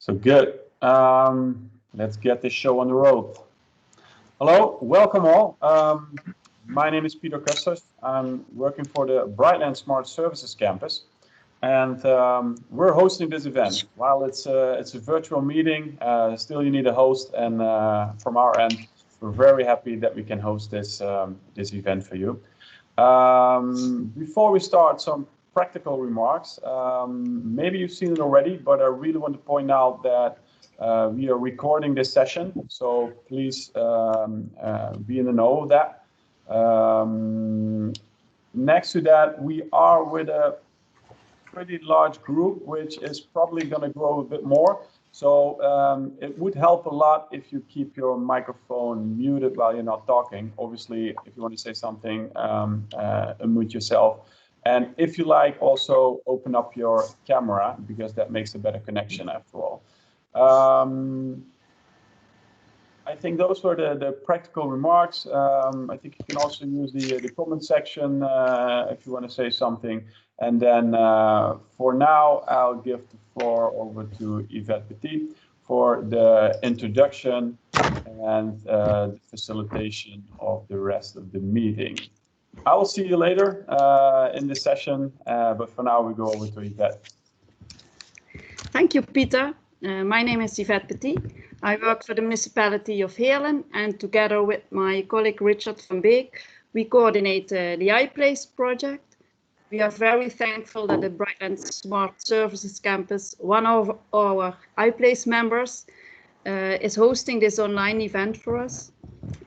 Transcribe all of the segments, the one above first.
So good. Let's get this show on the road. Hello, welcome all. My name is Peter Custers. I'm working for the Brightlands Smart Services campus, and we're hosting this event. While it's a virtual meeting, still you need a host, and from our end, we're very happy that we can host this this event for you. Before we start, some practical remarks. Maybe you've seen it already, but I really want to point out that we are recording this session, so please be in the know of that. Next to that, we are with a pretty large group, which is probably going to grow a bit more. So it would help a lot if you keep your microphone muted while you're not talking. Obviously, if you want to say something, unmute yourself. And if you like, also open up your camera, because that makes a better connection after all. I think those were the practical remarks. I think you can also use the comment section if you want to say something. And then for now, I'll give the floor over to Yvette Petit for the introduction and the facilitation of the rest of the meeting. I will see you later in the session, but for now we go over to Yvette. Thank you, Peter. My name is Yvette Petit. I work for the municipality of Heerlen, and together with my colleague Richard van Beek, we coordinate the Iplace Project. We are very thankful that the Brightlands Smart Services Campus, one of our Iplace members, is hosting this online event for us.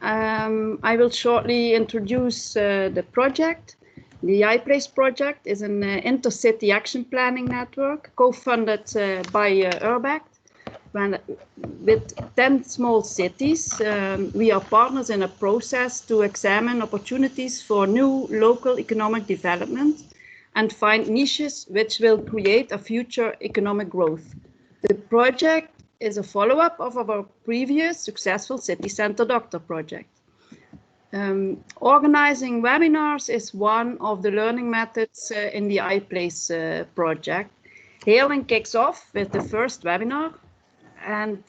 I will shortly introduce the project. The Iplace Project is an intercity action planning network co-funded by Urbact. With 10 small cities, we are partners in a process to examine opportunities for new local economic development and find niches which will create a future economic growth. The project is a follow-up of our previous successful City Center Doctor project. Organizing webinars is one of the learning methods in the Iplace project. Heerlen kicks off with the first webinar and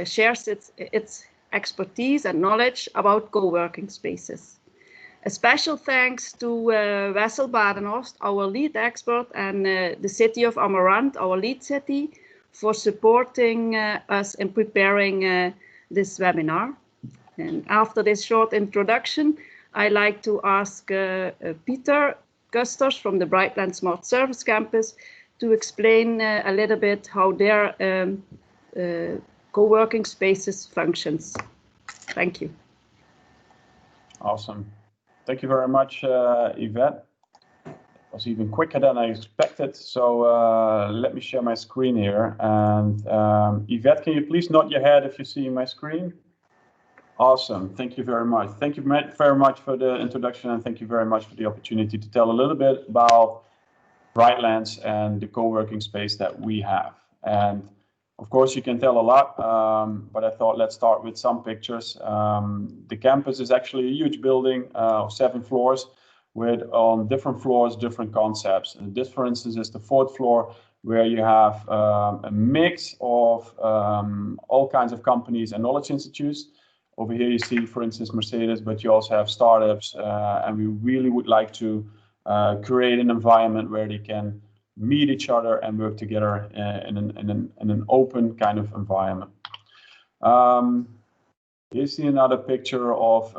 shares its expertise and knowledge about co-working spaces. A special thanks to Wessel Badenhorst, our lead expert, and the city of Amarant, our lead city, for supporting us in preparing this webinar. And after this short introduction, I'd like to ask Peter Custers from the Brightlands Smart Service Campus to explain a little bit how their co-working spaces functions. Thank you. Awesome. Thank you very much, Yvette. It was even quicker than I expected. So let me share my screen here. And Yvette, can you please nod your head if you see my screen? Awesome. Thank you very much. Thank you very much for the introduction, and thank you very much for the opportunity to tell a little bit about Brightlands and the co-working space that we have. And of course, you can tell a lot, but I thought let's start with some pictures. The campus is actually a huge building of 7 floors with on different floors, different concepts. And this, for instance, is the 4th floor, where you have a mix of all kinds of companies and knowledge institutes. Over here you see, for instance, Mercedes, but you also have startups, and we really would like to create an environment where they can meet each other and work together in an open kind of environment. You see another picture of,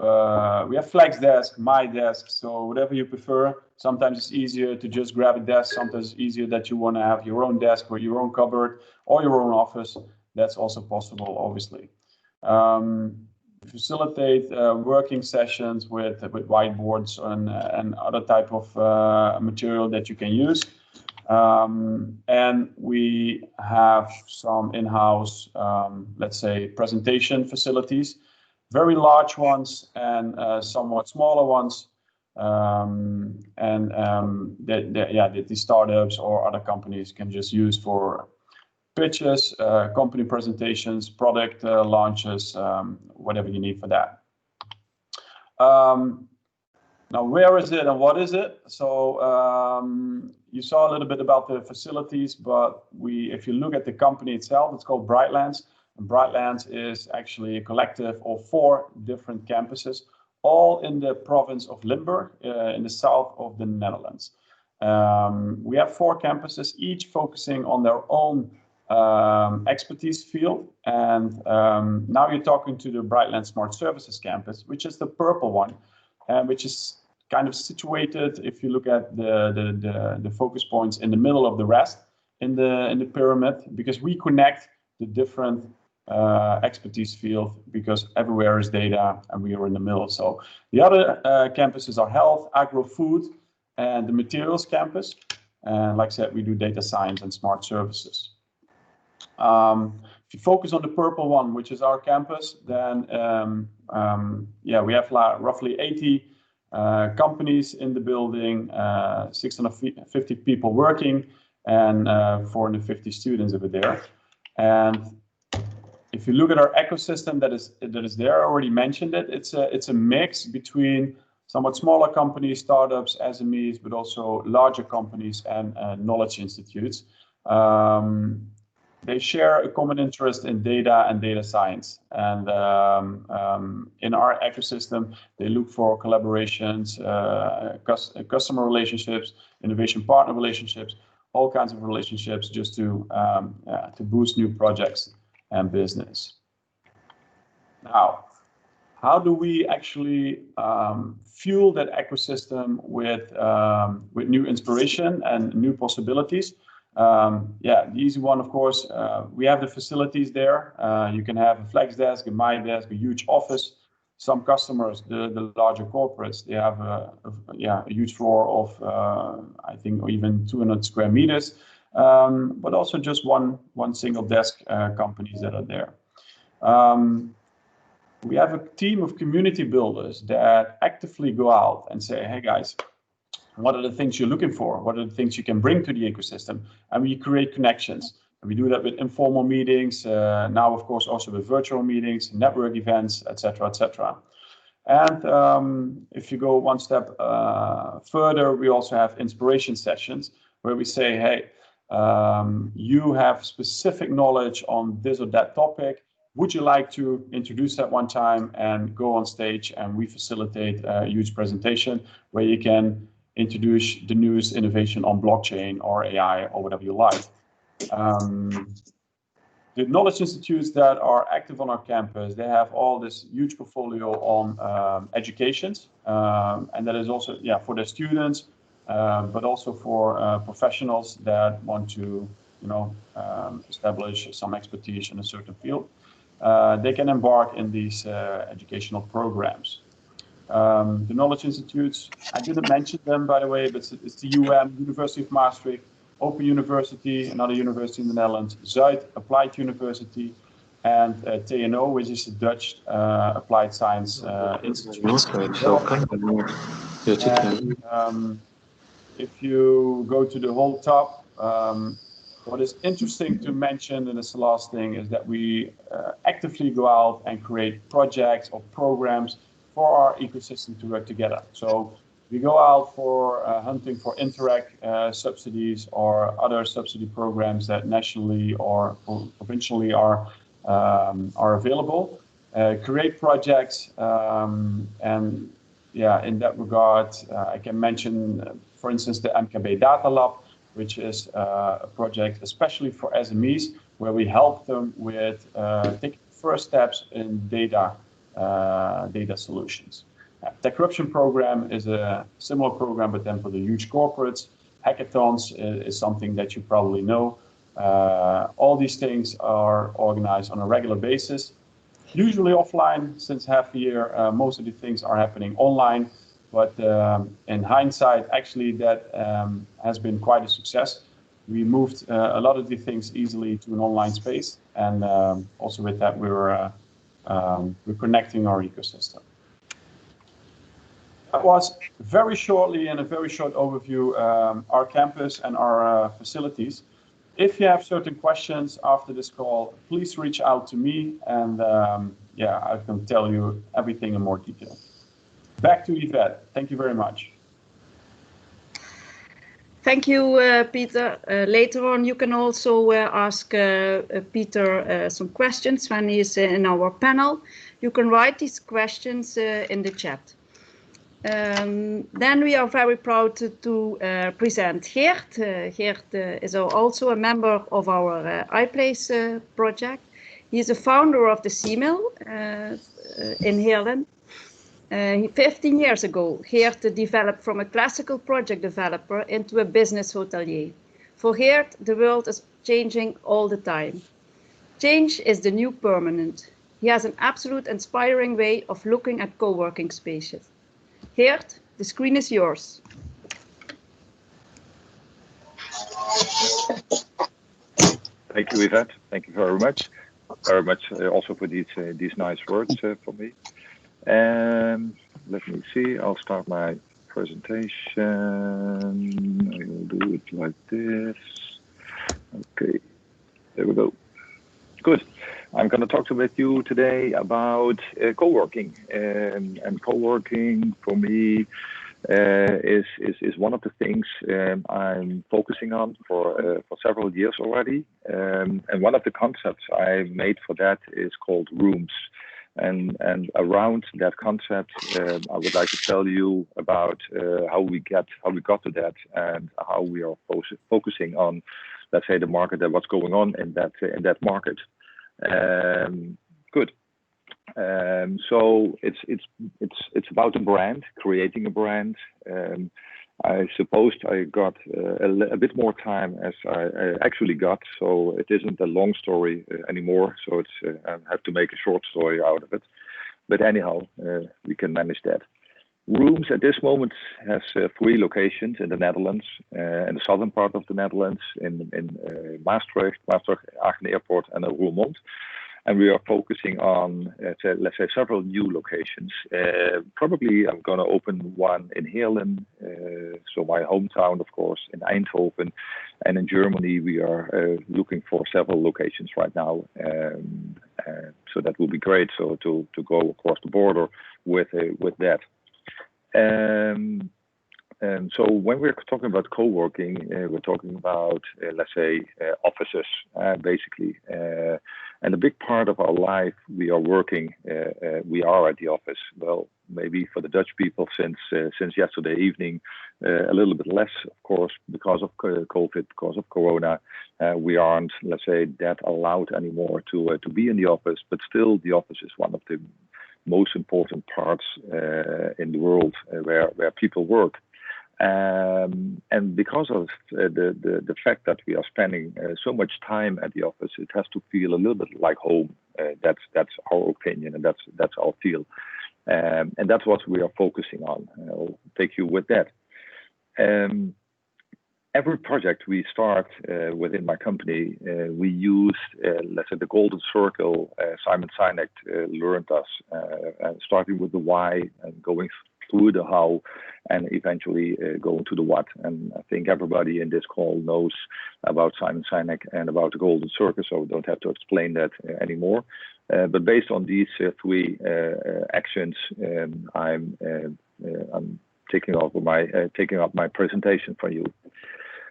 we have Flex Desk, My Desk, so whatever you prefer. Sometimes it's easier to just grab a desk, sometimes it's easier that you want to have your own desk or your own cupboard or your own office. That's also possible, obviously. Facilitate working sessions with whiteboards and other type of material that you can use. And we have some in-house, let's say, presentation facilities, very large ones and somewhat smaller ones. The startups or other companies can just use for pitches, company presentations, product launches, whatever you need for that. Now, where is it and what is it? So you saw a little bit about the facilities, but if you look at the company itself, it's called Brightlands. And Brightlands is actually a collective of 4 different campuses, all in the province of Limburg, in the south of the Netherlands. We have 4 campuses, each focusing on their own expertise field. And now you're talking to the Brightlands Smart Services campus, which is the purple one, which is kind of situated, if you look at the focus points, in the middle of the rest in the pyramid, because we connect the different expertise field, because everywhere is data and we are in the middle. So the other campuses are health, agro, food, and the materials campus. And like I said, we do data science and smart services. If you focus on the purple one, which is our campus, then yeah, we have roughly 80 companies in the building, 650 people working, and 450 students over there. And if you look at our ecosystem that is there, I already mentioned it. It's a mix between somewhat smaller companies, startups, SMEs, but also larger companies and knowledge institutes. They share a common interest in data and data science. And in our ecosystem, they look for collaborations, customer relationships, innovation partner relationships, all kinds of relationships, just to boost new projects and business. Now, how do we actually fuel that ecosystem with new inspiration and new possibilities? Yeah, the easy one, of course, we have the facilities there. You can have a flex desk, a my desk, a huge office. Some customers, the larger corporates, they have a huge floor of, I think, or even 200 square meters, but also just one single desk companies that are there. We have a team of community builders that actively go out and say, hey guys, what are the things you're looking for? What are the things you can bring to the ecosystem? And we create connections. And we do that with informal meetings, now of course also with virtual meetings, network events, etc., etc. And if you go one step further, we also have inspiration sessions where we say, hey, you have specific knowledge on this or that topic. Would you like to introduce that one time and go on stage, and we facilitate a huge presentation where you can introduce the newest innovation on blockchain or AI or whatever you like. The knowledge institutes that are active on our campus, they have all this huge portfolio on educations, and that is also for their students, but also for professionals that want to establish some expertise in a certain field. They can embark in these educational programs. The knowledge institutes, I didn't mention them, by the way, but it's the University of Maastricht, Open University, another university in the Netherlands, Zuid Applied University, and TNO, which is the Dutch Applied Science Institute. And, if you go to the whole top, what is interesting to mention, and it's the last thing, is that we actively go out and create projects or programs for our ecosystem to work together. So we go out for hunting for Interact subsidies or other subsidy programs that nationally or provincially are available. Create projects, and in that regard, I can mention, for instance, the MKB Data Lab, which is a project especially for SMEs, where we help them with taking first steps in data solutions. Tech Corruption program is a similar program, but then for the huge corporates. Hackathons is something that you probably know. All these things are organized on a regular basis, usually offline. Since half a year, most of the things are happening online. But in hindsight, actually, that has been quite a success. We moved a lot of the things easily to an online space, and also with that, we're connecting our ecosystem. That was very shortly and a very short overview our campus and our facilities. If you have certain questions after this call, please reach out to me, and I can tell you everything in more detail. back to Yvette. Thank you very much. Thank you, Peter. Later on, you can also ask Peter some questions when he's in our panel. You can write these questions in the chat. Then we are very proud to present Geert. Geert is also a member of our Iplace project. He is a founder of the C-Mill in Heerlen. 15 years ago, Geert developed from a classical project developer into a business hotelier. For Geert, the world is changing all the time. Change is the new permanent. He has an absolute inspiring way of looking at co-working spaces. Geert, the screen is yours. Thank you, Yvette. Thank you very much. Also for these nice words for me. Let me see. I'll start my presentation. I will do it like this. Okay, there we go. Good. I'm going to talk with you today about co-working, and co-working for me is one of the things I'm focusing on for several years already. And one of the concepts I made for that is called rooms. And around that concept, I would like to tell you about how we got to that and how we are focusing on, let's say, the market and what's going on in that market. Good. So it's about a brand, creating a brand. I suppose I got a bit more time as I actually got, so it isn't a long story anymore. So it's I have to make a short story out of it. But anyhow, we can manage that. Rooms at this moment has 3 locations in the Netherlands, in the southern part of the Netherlands, in Maastricht, Aachen Airport, and Roermond. And we are focusing on, let's say, several new locations. Probably I'm going to open one in Heerlen, so my hometown, of course, in Eindhoven. And in Germany, we are looking for several locations right now. So that will be great. So to go across the border with that. So when we're talking about co-working, we're talking about, let's say, offices, basically. And a big part of our life, we are working, we are at the office. Well, maybe for the Dutch people since yesterday evening, a little bit less, of course, because of COVID, because of Corona. We aren't, let's say, that allowed anymore to be in the office, but still the office is one of the most important parts in the world where people work. And because of the fact that we are spending so much time at the office, it has to feel a little bit like home. That's our opinion, and that's our feel. And that's what we are focusing on. I'll take you with that. Every project we start within my company, we use, let's say, the golden circle. Simon Sinek learned us, starting with the why and going through the how, and eventually going to the what. And I think everybody in this call knows about Simon Sinek and about the golden circle, so we don't have to explain that anymore. But based on these 3 actions, I'm taking up my presentation for you.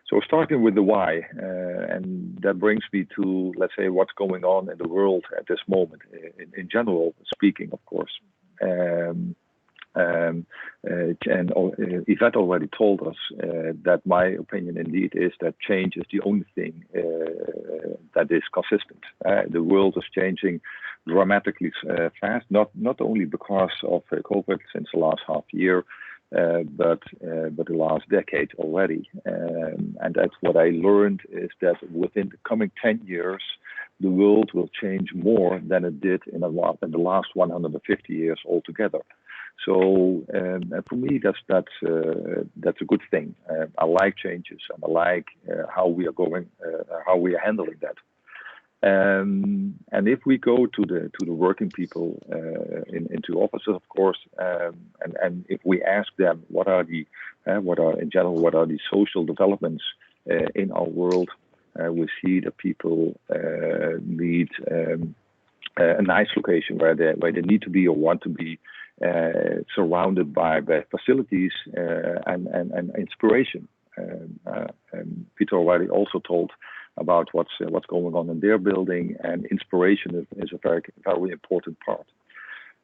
So starting with the why, and that brings me to, let's say, what's going on in the world at this moment, in general speaking, of course. And Yvette already told us that my opinion indeed is that change is the only thing that is consistent. The world is changing dramatically fast, not only because of COVID since the last half year, but the last decade already. And that's what I learned, is that within the coming 10 years, the world will change more than it did in the last 150 years altogether. So for me, that's a good thing. I like changes, and I like how we are going, how we are handling that. And if we go to the working people into offices, of course, and if we ask them what are the social developments in our world, we see that people need a nice location where they need to be or want to be, surrounded by facilities and inspiration. Peter already also told about what's going on in their building, and inspiration is a very important part.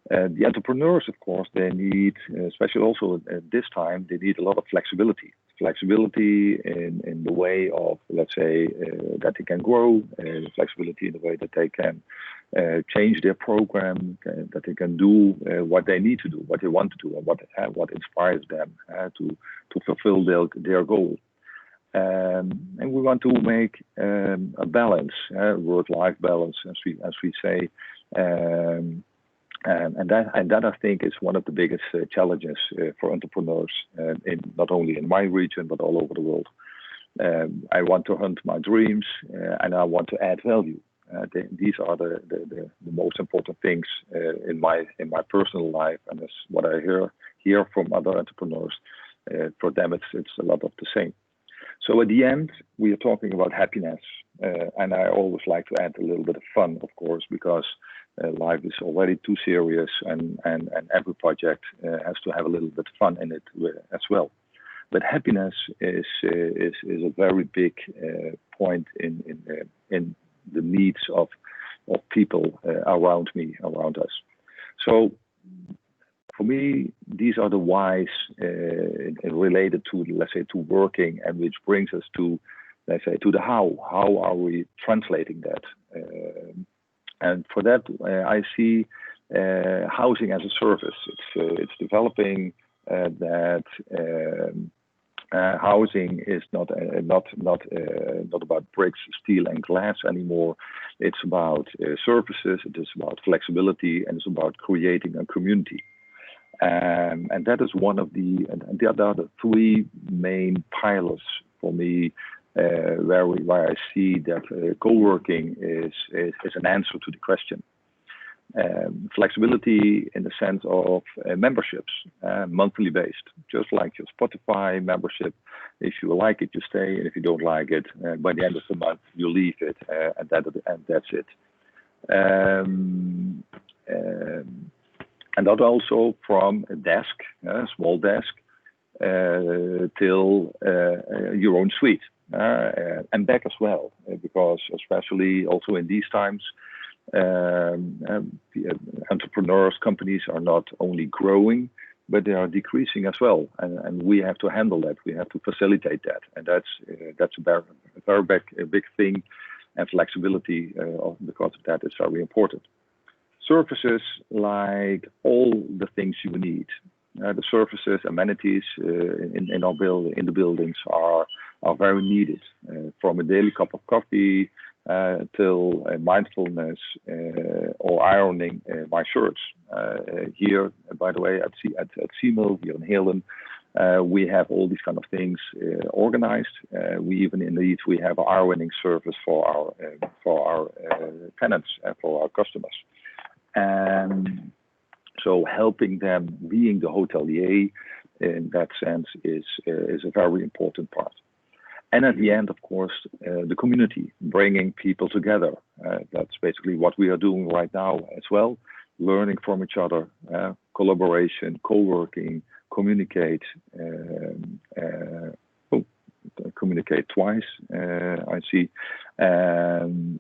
The entrepreneurs, of course, they need, especially also at this time, they need a lot of flexibility. Flexibility in the way of, let's say, that they can grow, flexibility in the way that they can change their program, that they can do what they need to do, what they want to do, and what inspires them to fulfill their goal. And we want to make a balance, work-life balance, as we say. And that I think is one of the biggest challenges for entrepreneurs, not only in my region but all over the world. I want to hunt my dreams, and I want to add value. These are the most important things in my personal life, and that's what I hear from other entrepreneurs. For them, it's a lot of the same. So at the end, we are talking about happiness, and I always like to add a little bit of fun, of course, because life is already too serious, and every project has to have a little bit of fun in it as well. But happiness is a very big point in the needs of people around me, around us. So for me, these are the whys related to, let's say, to working, and which brings us to, let's say, to the how. How are we translating that? And for that, I see housing as a service. It's developing that housing is not about bricks, steel, and glass anymore. It's about services. It is about flexibility, and it's about creating a community. And that is one of the other three main pillars for me, where I see that co-working is an answer to the question. Flexibility in the sense of memberships, monthly based, just like your Spotify membership. If you like it, you stay, and if you don't like it, by the end of the month, you leave it, and that's it. And that also from a desk, a small desk, till your own suite, and back as well, because especially also in these times, entrepreneurs, companies are not only growing, but they are decreasing as well, and we have to handle that. We have to facilitate that, and that's a big thing, and flexibility because of that is very important. Services like all the things you need. The services, amenities in the buildings are very needed, from a daily cup of coffee till mindfulness or ironing my shirts. Here, by the way, at CMIL here in Heerlen, we have all these kind of things organized. We have an ironing service for our tenants and for our customers. And so helping them, being the hotelier in that sense, is a very important part. And at the end, of course, the community, bringing people together. That's basically what we are doing right now as well, learning from each other, collaboration, co-working, communicate twice, I see, and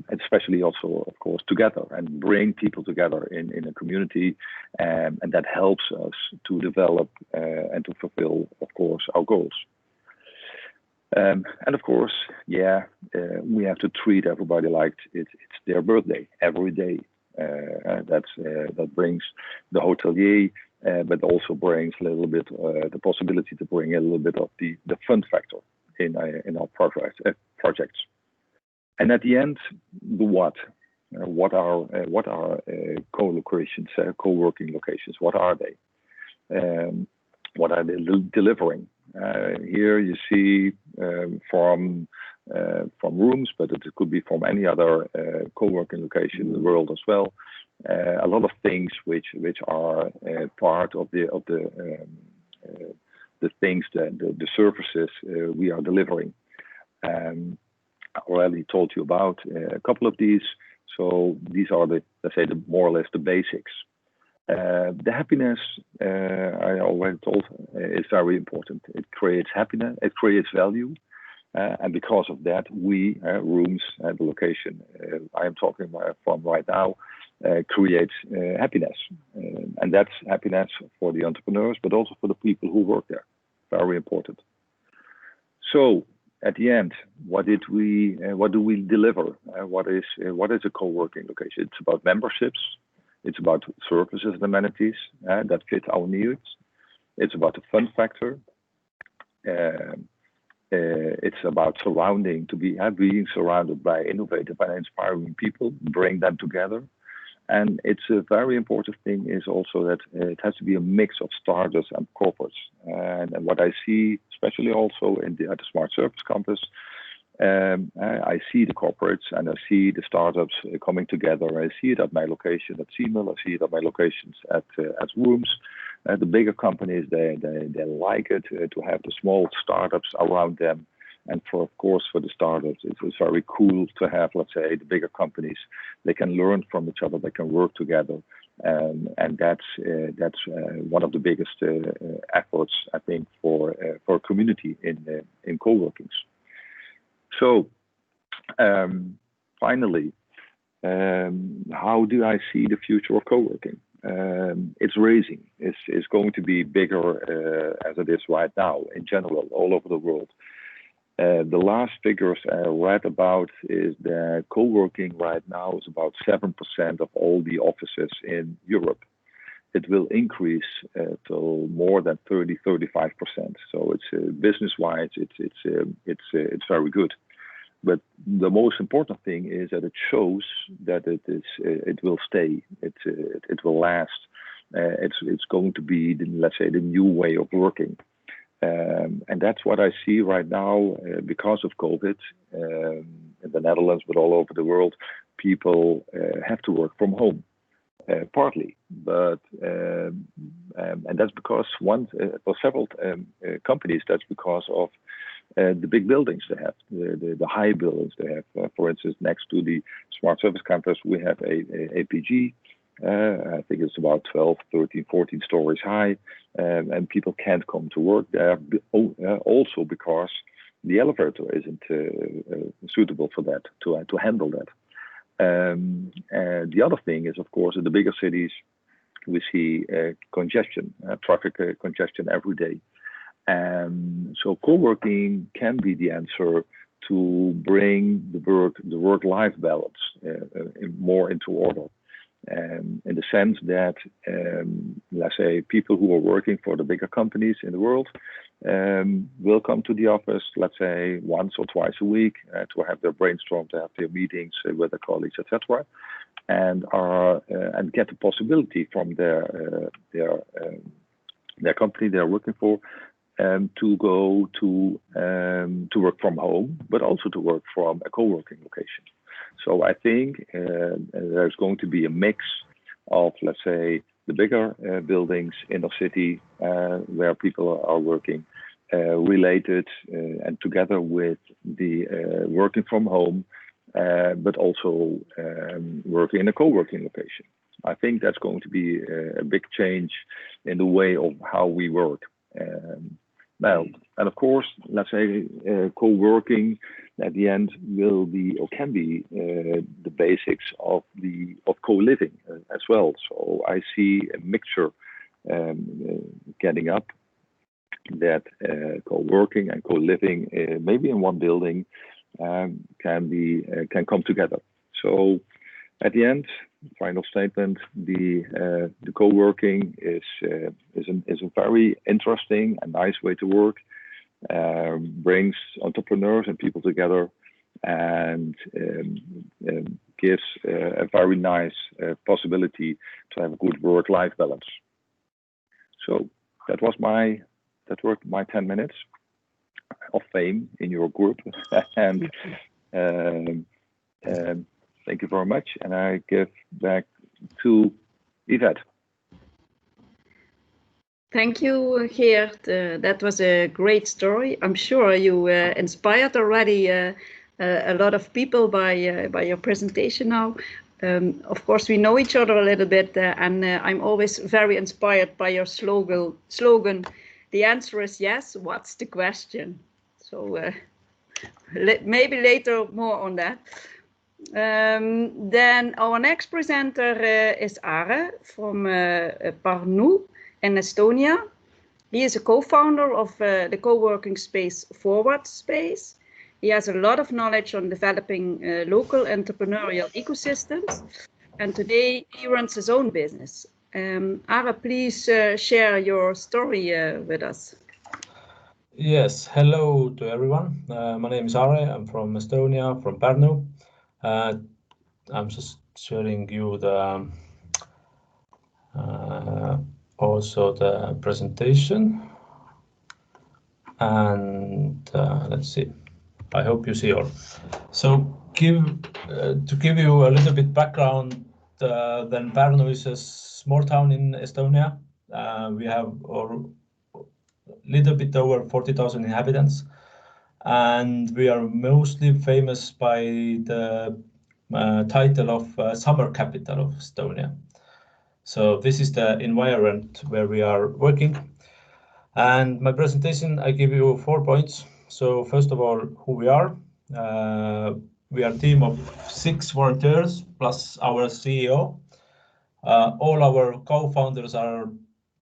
especially also, of course, together, and bring people together in a community, and that helps us to develop and to fulfill, of course, our goals. And of course, we have to treat everybody like it's their birthday every day. That brings the hotelier, but also brings a little bit the possibility to bring a little bit of the fun factor in our projects. And at the end, the what? What are co-locations, co-working locations? What are they? What are they delivering? Here you see from rooms, but it could be from any other co-working location in the world as well. A lot of things which are part of the things that the services we are delivering. I already told you about a couple of these. So these are let's say more or less the basics. The happiness, I already told, is very important. It creates happiness, it creates value. And because of that, we, rooms, the location I am talking from right now, creates happiness. And that's happiness for the entrepreneurs, but also for the people who work there. Very important. So at the end, what do we deliver? What is a co-working location? It's about memberships. It's about services and amenities that fit our needs. It's about the fun factor. It's about being surrounded by innovative and inspiring people, bring them together. And it's a very important thing is also that it has to be a mix of startups and corporates. And what I see, especially also at the Smart Service Campus, I see the corporates and I see the startups coming together. I see it at my location at Siemel. I see it at my locations at Rooms. The bigger companies, they like it to have the small startups around them. And of course, for the startups, it's very cool to have, let's say, the bigger companies. They can learn from each other. They can work together. And that's one of the biggest efforts, I think, for a community in co-workings. So finally, how do I see the future of co-working? It's raising. It's going to be bigger as it is right now in general all over the world. The last figures I read about is that co-working right now is about 7% of all the offices in Europe. It will increase to more than 35%. So it's business-wise, it's very good. But the most important thing is that it shows that it will stay. It will last. It's going to be, let's say, the new way of working. And that's what I see right now because of COVID in the Netherlands, but all over the world. People have to work from home, partly, but and that's because for several companies, that's because of the big buildings they have, the high buildings they have. For instance, next to the Smart Service Campus, we have a APG. I think it's about 12, 13, 14 stories high, and people can't come to work there also because the elevator isn't suitable for that, to handle that. And the other thing is, of course, in the bigger cities, we see congestion, traffic congestion every day. So co-working can be the answer to bring the work-life balance more into order. In the sense that, let's say, people who are working for the bigger companies in the world will come to the office, let's say, once or twice a week to have their brainstorm, to have their meetings with their colleagues, etc., and get the possibility from their company they're working for to go to work from home, but also to work from a co-working location. So I think there's going to be a mix of, let's say, the bigger buildings in the city where people are working related and together with the working from home, but also working in a co-working location. I think that's going to be a big change in the way of how we work. Now, and of course, let's say co-working at the end will be or can be the basics of co-living as well. So I see a mixture getting up that co-working and co-living maybe in one building can come together. So at the end, final statement: the co-working is a very interesting and nice way to work. Brings entrepreneurs and people together, and gives a very nice possibility to have a good work-life balance. So that was my 10 minutes of fame in your group, and thank you very much. And I give back to Yvette. Thank you, Geert. That was a great story. I'm sure you inspired already a lot of people by your presentation now. Of course, we know each other a little bit, and I'm always very inspired by your slogan. The answer is yes. What's the question? So maybe later more on that. Then our next presenter is Are from Pärnu in Estonia. He is a co-founder of the co-working space Workspace. He has a lot of knowledge on developing local entrepreneurial ecosystems, and today he runs his own business. Are, please share your story with us. Yes, hello to everyone. My name is Are. I'm from Estonia, from Pärnu. I'm just showing you the also the presentation, and let's see. I hope you see all. So to give you a little bit background, then Pärnu is a small town in Estonia. We have a little bit over 40,000 inhabitants, and we are mostly famous by the title of summer capital of Estonia. So this is the environment where we are working. And my presentation, I give you 4 points. So first of all, who we are. We are a team of 6 volunteers plus our CEO. All our co-founders are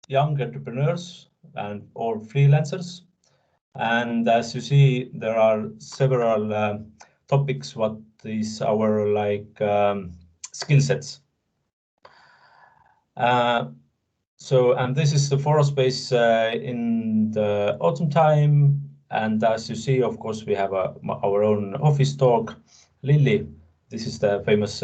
young entrepreneurs and or freelancers. And as you see, there are several topics what is our skill sets. And this is the forest space in the autumn time. And as you see, of course, we have our own office dog, Lily. This is the famous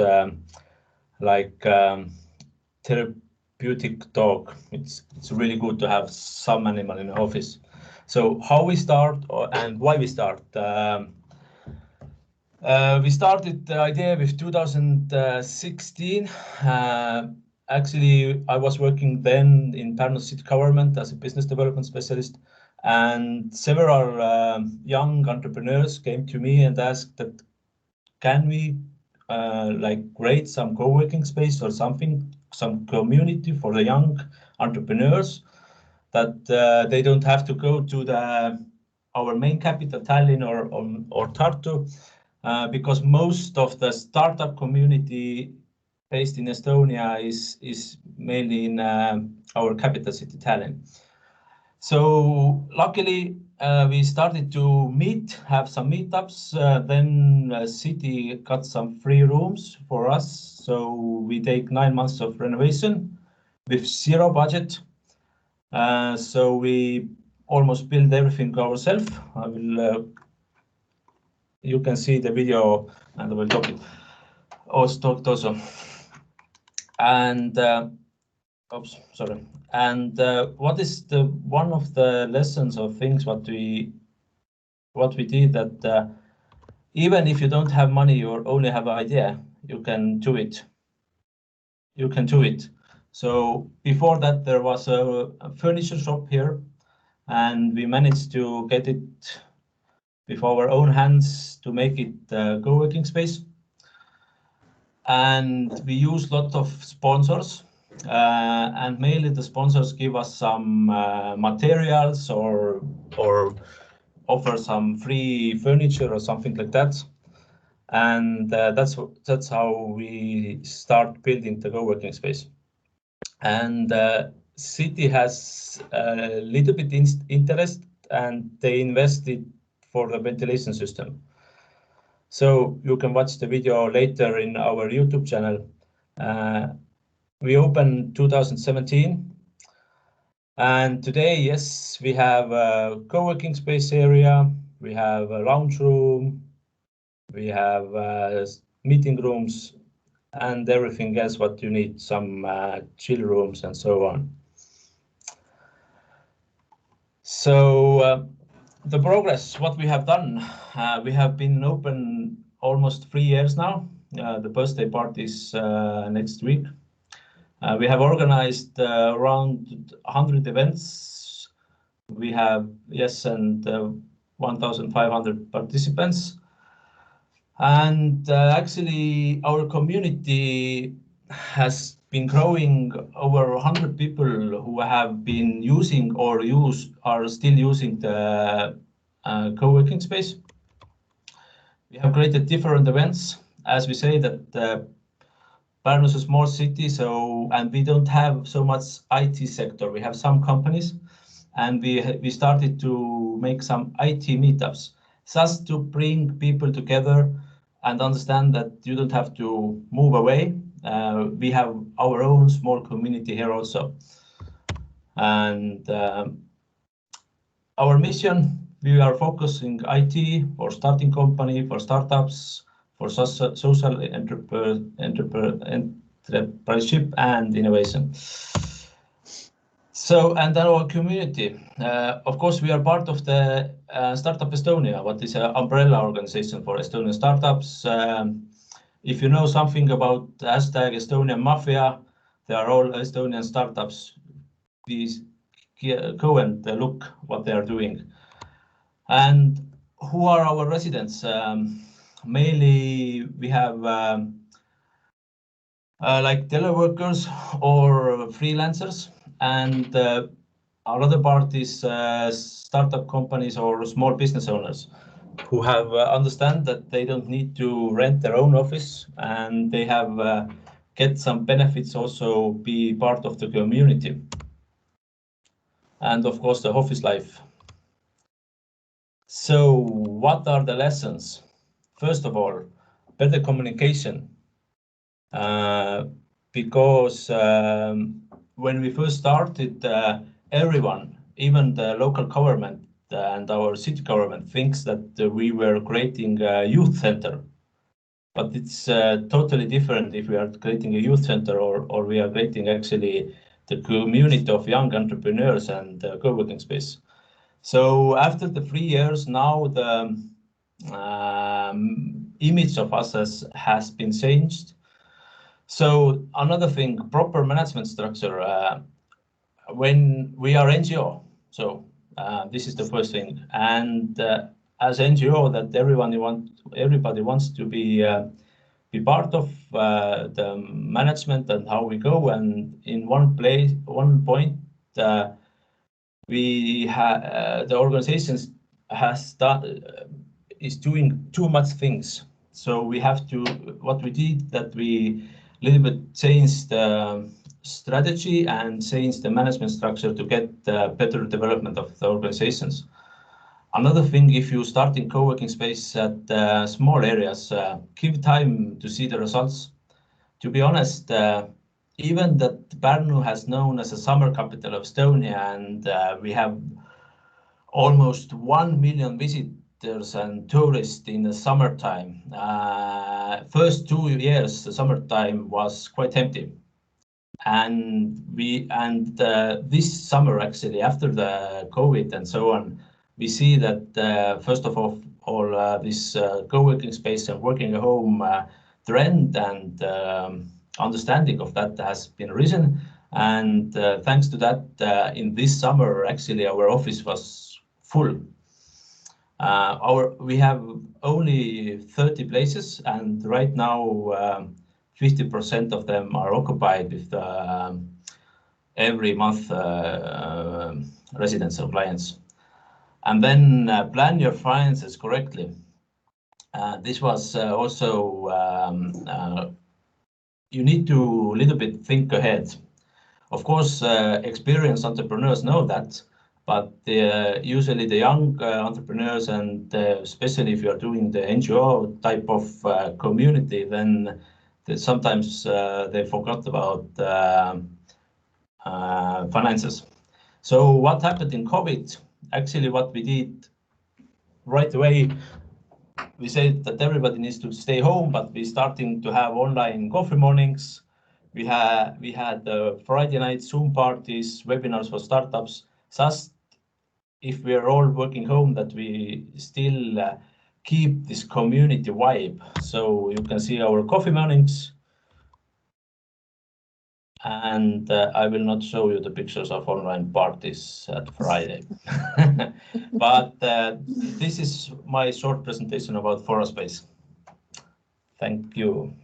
therapeutic dog. It's really good to have some animal in the office. So how we start and why we start. We started the idea with 2016. Actually, I was working then in Pärnu city government as a business development specialist, and several young entrepreneurs came to me and asked that, can we create some co-working space or something, some community for the young entrepreneurs, that they don't have to go to our main capital, Tallinn or Tartu, because most of the startup community based in Estonia is mainly in our capital city, Tallinn. So luckily, we started to have some meetups. Then the city got some free rooms for us. So we take 9 months of renovation with 0 budget. So we almost build everything ourselves. You can see the video and I will talk it also. And oops, sorry. And what is one of the lessons or things what we did, that even if you don't have money or only have an idea, you can do it. You can do it. So before that, there was a furniture shop here, and we managed to get it with our own hands to make it a co-working space. And we use a lot of sponsors, and mainly the sponsors give us some materials or offer some free furniture or something like that. And that's how we start building the co-working space. And city has a little bit interest, and they invested for the ventilation system. So you can watch the video later in our YouTube channel. We opened 2017. And today, yes, we have a co-working space area. We have a lounge room. We have meeting rooms and everything else what you need, some chill rooms and so on. So the progress, what we have done, we have been open almost 3 years now. The birthday party is next week. We have organized around 100 events. We have, yes, and 1,500 participants. And actually, our community has been growing over 100 people who have been using or are still using the co-working space. We have created different events. As we say that Pärnu is a small city, and we don't have so much IT sector. We have some companies, and we started to make some IT meetups just to bring people together and understand that you don't have to move away. We have our own small community here also. And our mission, we are focusing IT for starting company, for startups, for social entrepreneurship and innovation. So, and then our community, of course, we are part of the Startup Estonia, what is an umbrella organization for Estonian startups. If you know something about hashtag Estonian Mafia, they are all Estonian startups. Please go and look what they are doing. And who are our residents? Mainly, we have like teleworkers or freelancers, and another part is startup companies or small business owners who have understand that they don't need to rent their own office, and they have get some benefits, also be part of the community, and of course the office life. So what are the lessons? First of all, better communication. Because when we first started, everyone, even the local government and our city government, thinks that we were creating a youth center. But it's totally different if we are creating a youth center or we are creating actually the community of young entrepreneurs and co-working space. So after the 3 years, now the image of us has been changed. So another thing, proper management structure. When we are NGO, so this is the first thing, and as NGO, that everybody wants to be part of the management and how we go. And in one point, we have the organizations is doing too much things. So we have to, what we did, that we little bit changed the strategy and changed the management structure to get better development of the organizations. Another thing, if you start in co-working space at small areas, give time to see the results. To be honest, even that Pärnu has known as a summer capital of Estonia, and we have almost 1 million visitors and tourists in the summertime. First 2 years, the summertime was quite empty. And this summer, actually, after the COVID and so on, we see that first of all this co-working space and working at home trend and understanding of that has been risen. And thanks to that, in this summer, actually, our office was full. We have only 30 places, and right now 50% of them are occupied with every month residents or clients. And then plan your finances correctly. This was also, you need to a little bit think ahead. Of course, experienced entrepreneurs know that, but usually the young entrepreneurs, and especially if you are doing the NGO type of community, then sometimes they forgot about finances. So what happened in COVID? Actually, what we did right away, we said that everybody needs to stay home, but we're starting to have online coffee mornings. We had Friday night Zoom parties, webinars for startups. Just if we are all working home, that we still keep this community vibe. So you can see our coffee mornings. And I will not show you the pictures of online parties at Friday. But this is my short presentation about Foraspace. Thank you.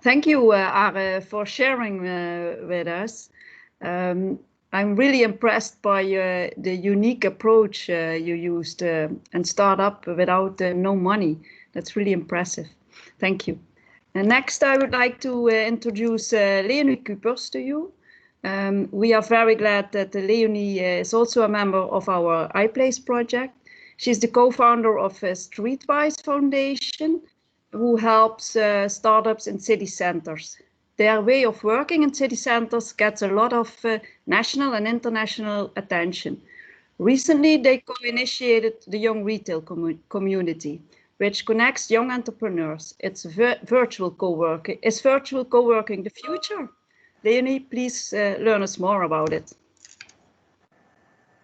Thank you, Are, for sharing with us. I'm really impressed by the unique approach you used and start up without no money. That's really impressive. Thank you. And next, I would like to introduce Leonie Kupers to you. We are very glad that Leonie is also a member of our Iplace project. She's the co-founder of Streetwise Foundation, who helps startups in city centers. Their way of working in city centers gets a lot of national and international attention. Recently, they co-initiated the Young Retail Community, which connects young entrepreneurs. It's virtual co-working. Is virtual co-working the future? Leonie, please learn us more about it.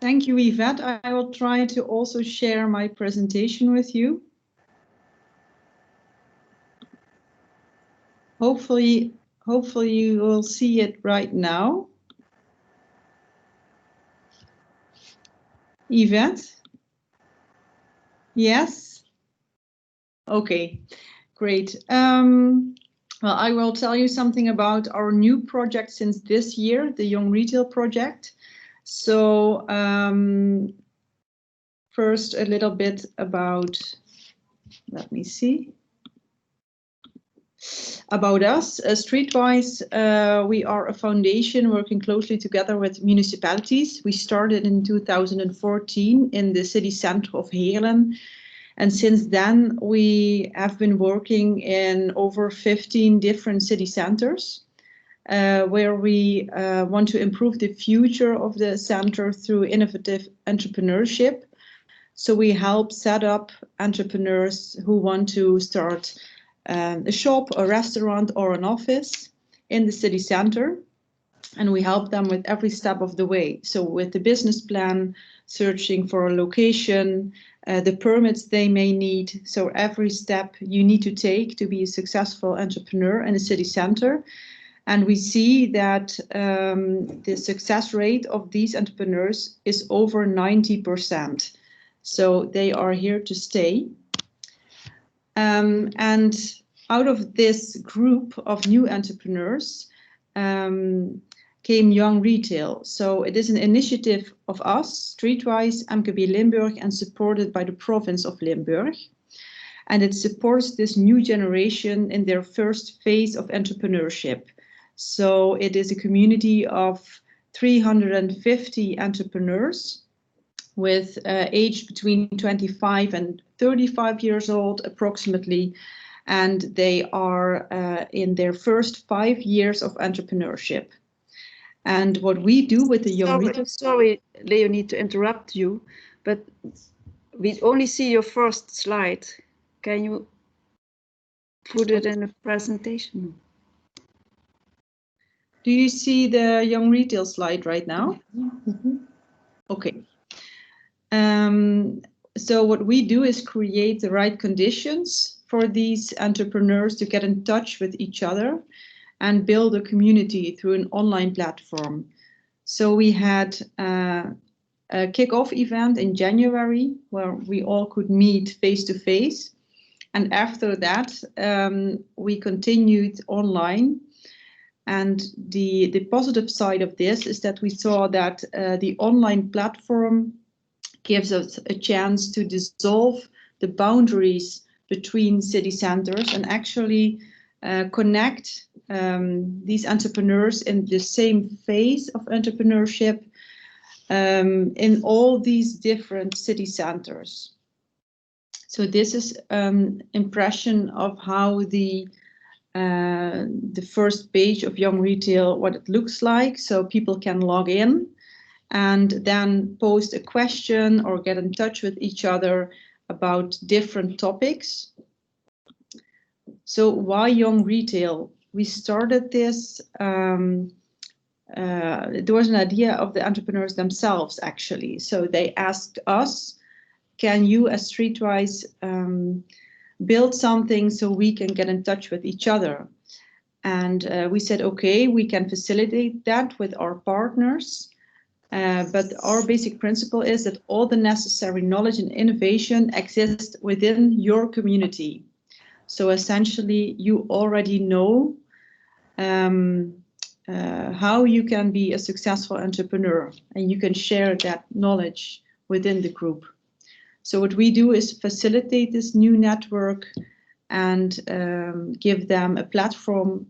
Thank you, Yvette. I will try to also share my presentation with you. Hopefully you will see it right now. Yvette? Yes? Okay, great. Well, I will tell you something about our new project since this year, the Young Retail Project. So first a little bit about, let me see. About us, Streetwise, we are a foundation working closely together with municipalities. We started in 2014 in the city center of Heerlen. And since then, we have been working in over 15 different city centers, where we want to improve the future of the center through innovative entrepreneurship. So we help set up entrepreneurs who want to start a shop, a restaurant, or an office in the city center, and we help them with every step of the way. So with the business plan, searching for a location, the permits they may need. So every step you need to take to be a successful entrepreneur in a city center. And we see that the success rate of these entrepreneurs is over 90%. So they are here to stay. And out of this group of new entrepreneurs came Young Retail. So it is an initiative of us, Streetwise, MKB Limburg, and supported by the province of Limburg. And it supports this new generation in their first phase of entrepreneurship. So it is a community of 350 entrepreneurs with age between 25 and 35 years old, approximately, and they are in their first 5 years of entrepreneurship. And what we do with the Young Retail... Sorry, Leonie, to interrupt you, but we only see your first slide. Can you put it in a presentation? Do you see the Young Retail slide right now? Mm-hmm. Okay. So what we do is create the right conditions for these entrepreneurs to get in touch with each other and build a community through an online platform. So we had a kick-off event in January where we all could meet face-to-face. And after that, we continued online. And the positive side of this is that we saw that the online platform gives us a chance to dissolve the boundaries between city centers and actually connect these entrepreneurs in the same phase of entrepreneurship in all these different city centers. So this is an impression of how the first page of Young Retail, what it looks like. So people can log in and then post a question or get in touch with each other about different topics. So why Young Retail? We started this, there was an idea of the entrepreneurs themselves, actually. So they asked us, can you as Streetwise build something so we can get in touch with each other? And we said, okay, we can facilitate that with our partners. But our basic principle is that all the necessary knowledge and innovation exist within your community. So essentially, you already know how you can be a successful entrepreneur, and you can share that knowledge within the group. So what we do is facilitate this new network and give them a platform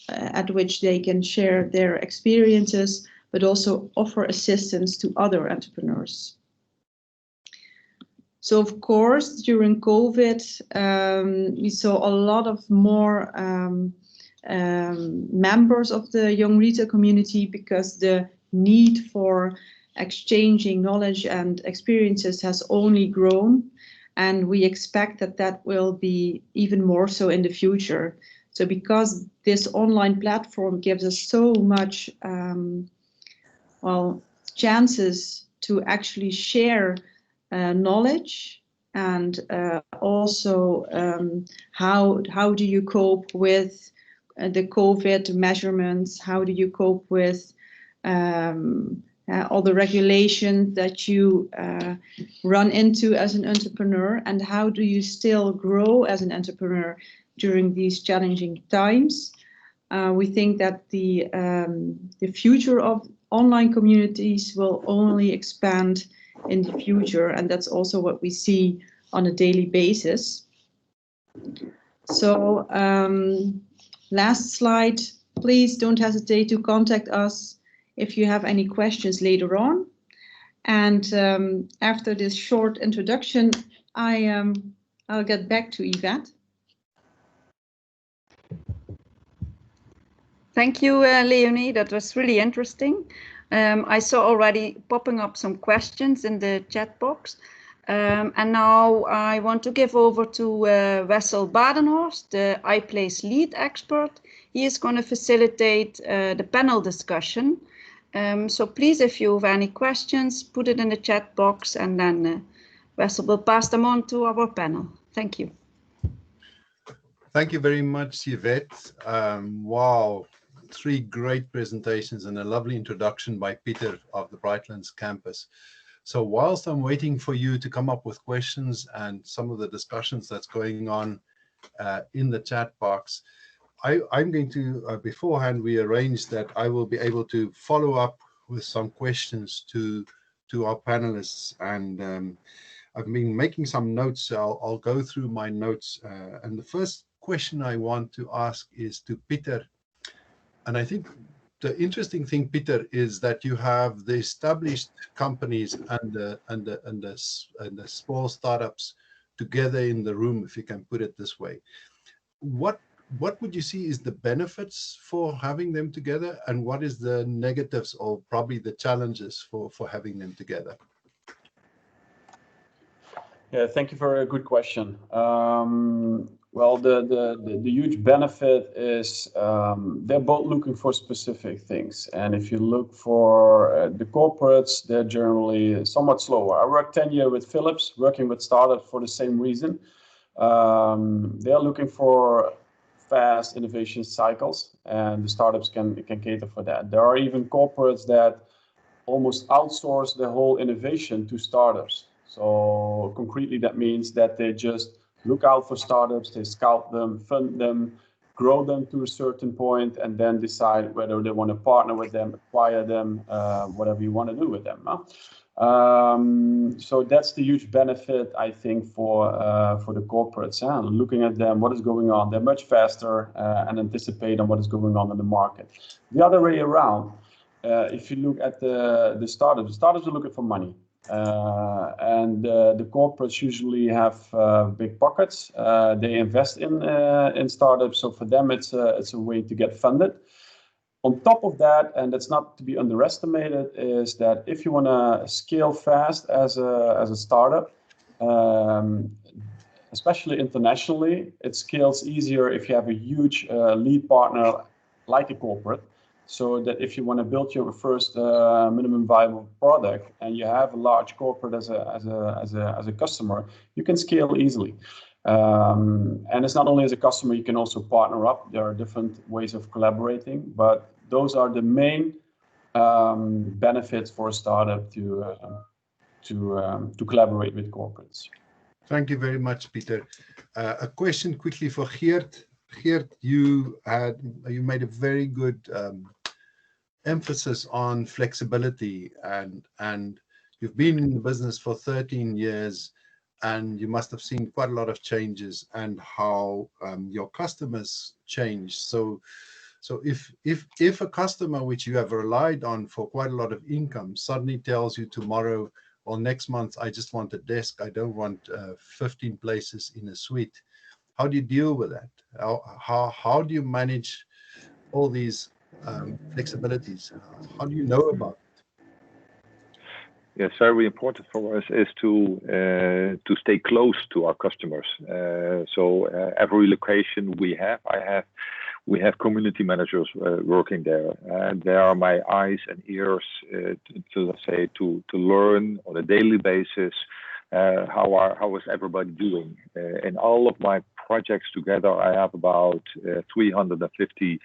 at which they can share their experiences, but also offer assistance to other entrepreneurs. So of course, during COVID, we saw a lot of more members of the young retail community, because the need for exchanging knowledge and experiences has only grown, and we expect that that will be even more so in the future. So because this online platform gives us so much chances to actually share knowledge, and also how do you cope with the COVID measurements, how do you cope with all the regulation that you run into as an entrepreneur, and how do you still grow as an entrepreneur during these challenging times. We think that the future of online communities will only expand in the future, and that's also what we see on a daily basis. So last slide, please don't hesitate to contact us if you have any questions later on. And after this short introduction, I'll get back to Yvette. Thank you, Leonie. That was really interesting. I saw already popping up some questions in the chat box. And now I want to give over to Wessel Badenhorst, the Iplace lead expert. He is going to facilitate the panel discussion. So please, if you have any questions, put it in the chat box, and then Wessel will pass them on to our panel. Thank you. Thank you very much, Yvette. Wow, 3 great presentations and a lovely introduction by Peter of the Brightlands campus. So whilst I'm waiting for you to come up with questions and some of the discussions that's going on in the chat box, I'm going to, beforehand, we arranged that I will be able to follow up with some questions to our panelists. And I've been making some notes, so I'll go through my notes. And the first question I want to ask is to Peter. And I think the interesting thing, Peter, is that you have the established companies and the small startups together in the room, if you can put it this way. What would you see is the benefits for having them together, and what is the negatives or probably the challenges for having them together? Yeah, thank you for a good question. Well, the huge benefit is they're both looking for specific things. And if you look for the corporates, they're generally somewhat slower. I worked 10 years with Philips, working with startups for the same reason. They're looking for fast innovation cycles, and the startups can cater for that. There are even corporates that almost outsource their whole innovation to startups. So concretely, that means that they just look out for startups, they scout them, fund them, grow them to a certain point, and then decide whether they want to partner with them, acquire them, whatever you want to do with them. So that's the huge benefit, I think, for the corporates. Looking at them, what is going on, they're much faster and anticipate on what is going on in the market. The other way around, if you look at the startups are looking for money. And the corporates usually have big pockets. They invest in startups, so for them it's a way to get funded. On top of that, and that's not to be underestimated, is that if you want to scale fast as a startup, especially internationally, it scales easier if you have a huge lead partner like a corporate. So that if you want to build your first minimum viable product and you have a large corporate as a customer, you can scale easily. And it's not only as a customer, you can also partner up. There are different ways of collaborating, but those are the main benefits for a startup to collaborate with corporates. Thank you very much, Peter. A question quickly for Geert. Geert, you made a very good emphasis on flexibility, and you've been in the business for 13 years, and you must have seen quite a lot of changes and how your customers change. So if a customer which you have relied on for quite a lot of income suddenly tells you tomorrow or next month, I just want a desk, I don't want 15 places in a suite, how do you deal with that? How do you manage all these flexibilities? How do you know about it? Yes, very important for us is to stay close to our customers. So every location we have community managers working there, and they are my eyes and ears to learn on a daily basis how is everybody doing. In all of my projects together, I have about 350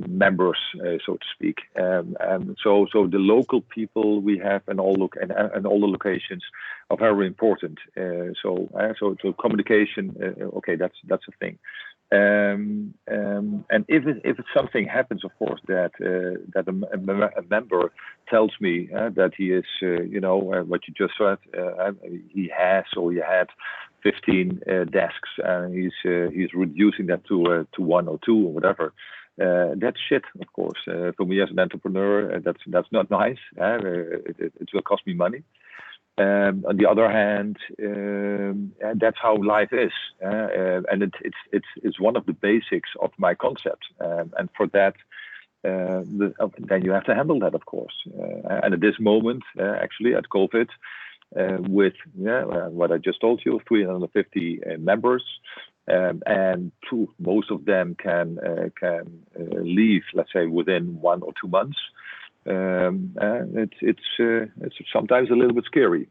members, so to speak, and so the local people we have in all the locations are very important. So communication, okay, that's a thing. And if something happens, of course, that a member tells me that he is, what you just said, he had 15 desks, and he's reducing that to 1 or 2 or whatever. That's shit, of course. For me as an entrepreneur, that's not nice. It will cost me money. On the other hand, that's how life is, and it's one of the basics of my concept. And for that, then you have to handle that, of course. And at this moment, actually, at COVID, with what I just told you, 350 members, and most of them can leave, let's say, within 1 or 2 months. It's sometimes a little bit scary.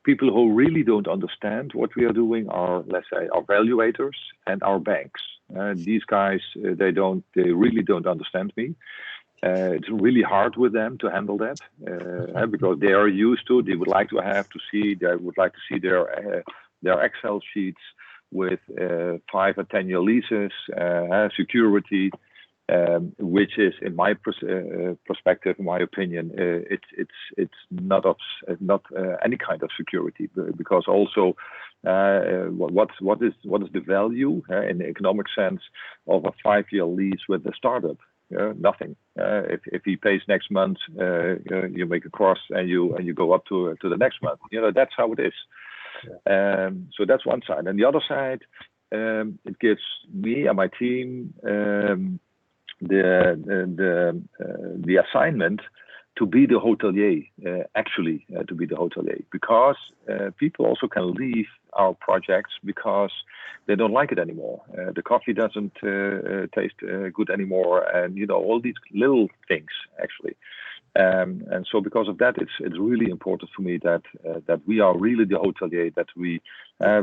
People who really don't understand what we are doing are, let's say, our valuators and our banks. These guys, they really don't understand me. It's really hard with them to handle that because they are used to. They would like to see their Excel sheets with 5 or 10 year leases, security. Which is, in my perspective, in my opinion, it's not any kind of security, because also what is the value in the economic sense of a 5-year lease with a startup? Nothing. If he pays next month, you make a cross and you go up to the next month. That's how it is. Yeah. So that's one side, and the other side, it gives me and my team the assignment to be the hotelier, to be the hotelier, because people also can leave our projects because they don't like it anymore. The coffee doesn't taste good anymore, and all these little things actually. And so because of that, it's really important for me that we are really the hotelier, that we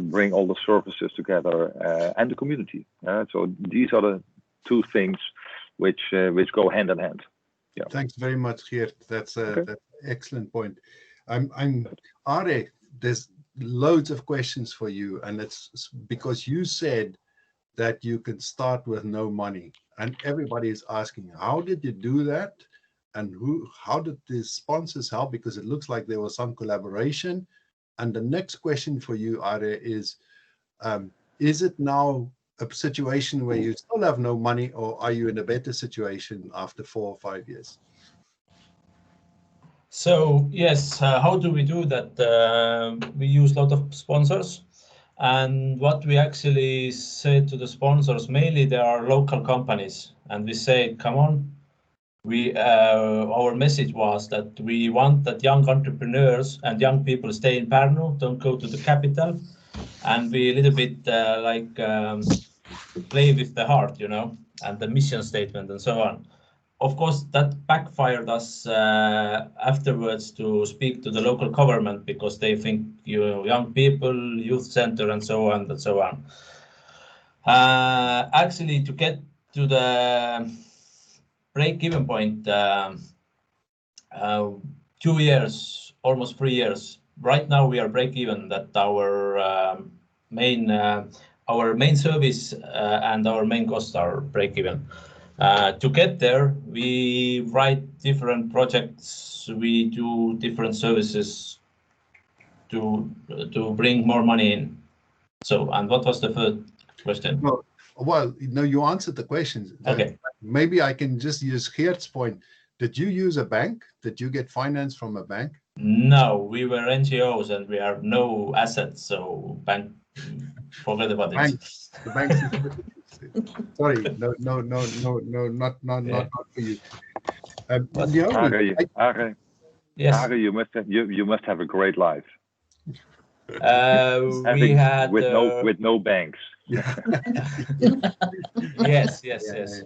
bring all the services together and the community. So these are the 2 things which go hand in hand. Yeah. Thanks very much, Geert. That's an excellent point. Are, there's loads of questions for you, and it's because you said that you can start with no money, and everybody is asking, how did you do that? And how did the sponsors help? Because it looks like there was some collaboration. And the next question for you, Are, is it now a situation where you still have no money, or are you in a better situation after 4 or 5 years? So yes, how do we do that? We use a lot of sponsors, and what we actually say to the sponsors, mainly they are local companies, and we say, come on, our message was that we want that young entrepreneurs and young people stay in Pärnu, don't go to the capital, and we a little bit play with the heart, and the mission statement and so on. Of course, that backfired us afterwards to speak to the local government, because they think young people, youth center, and so on and so on. Actually, to get to the break-even point 2 years, almost 3 years. Right now we are break-even. That our main service and our main costs are break-even. To get there, we write different projects. We do different services to bring more money in. So, and what was the third question? Well, no, you answered the questions. Okay. Maybe I can just use Geert's point. Did you use a bank? Did you get finance from a bank? No, we were NGOs and we have no assets, so bank, forget about it. The bank. Sorry, no, not for you. Leonie, Are, you must have a great life. We had with no banks. Yeah. yes.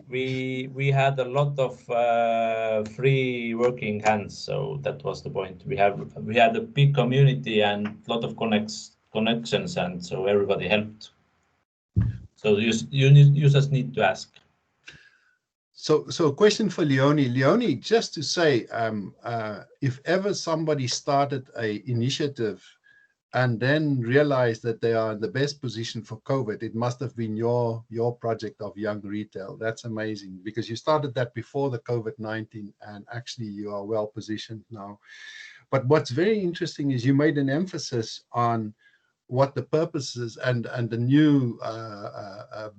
We had a lot of free working hands, so that was the point. We had a big community and a lot of connections, and so everybody helped. So you just need to ask. So a question for Leonie. Leonie, just to say, if ever somebody started a initiative and then realized that they are in the best position for COVID, it must have been your project of young retail. That's amazing, because you started that before the COVID-19, and actually you are well positioned now. But what's very interesting is you made an emphasis on what the purpose is and the new